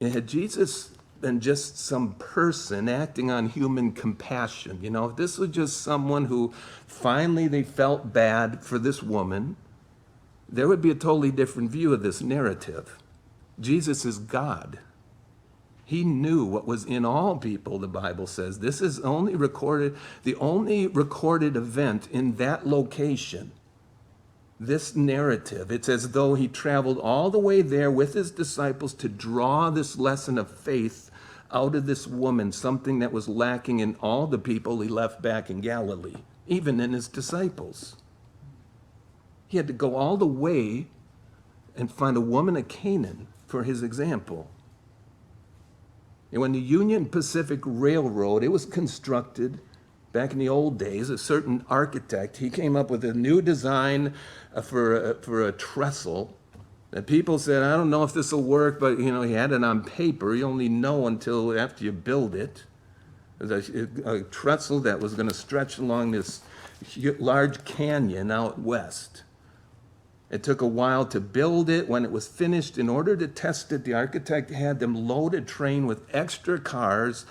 Had Jesus been just some person acting on human compassion, if this was just someone who finally they felt bad for this woman, there would be a totally different view of this narrative. Jesus is God. He knew what was in all people, the Bible says. This is the only recorded event in that location. This narrative, it's as though he traveled all the way there with his disciples to draw this lesson of faith out of this woman, something that was lacking in all the people he left back in Galilee, even in his disciples. He had to go all the way and find a woman of Canaan for his example. And when the Union Pacific Railroad, it was constructed back in the old days, a certain architect, he came up with a new design for a trestle. And people said, I don't know if this will work, but he had it on paper. You only know until after you build it. There's a trestle that was going to stretch along this large canyon out west. It took a while to build it. When it was finished, in order to test it, the architect had them load a train with extra cars,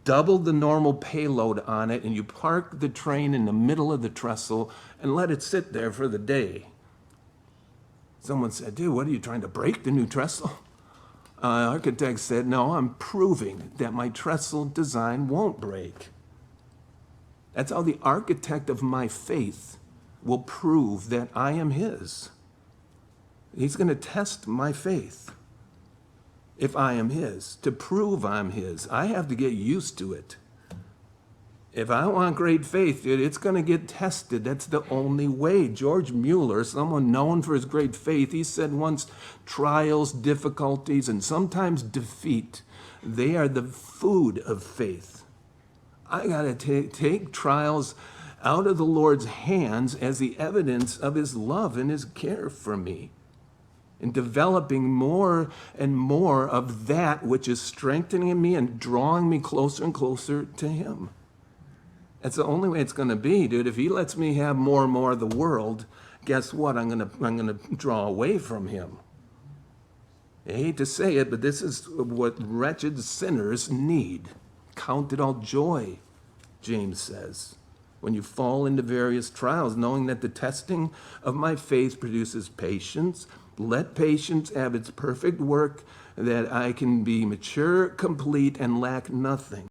double the normal payload on it, and you park the train in the middle of the trestle and let it sit there for the day. Someone said, dude, what are you trying to break the new trestle? Architect said, no, I'm proving that my trestle design won't break. That's how the architect of my faith will prove that I am his. He's going to test my faith if I am his. To prove I'm his, I have to get used to it. If I want great faith, it's going to get tested. That's the only way. George Mueller, someone known for his great faith, he said once, trials, difficulties, and sometimes defeat, they are the food of faith. I got to take trials out of the Lord's hands as the evidence of his love and his care for me, and developing more and more of that which is strengthening me and drawing me closer and closer to him. That's the only way it's going to be, dude. If he lets me have more and more of the world, guess what? I'm going to draw away from him. I hate to say it, but this is what wretched sinners need. Count it all joy, James says, when you fall into various trials, knowing that the testing of my faith produces patience. Let patience have its perfect work, that I can be mature, complete, and lack nothing.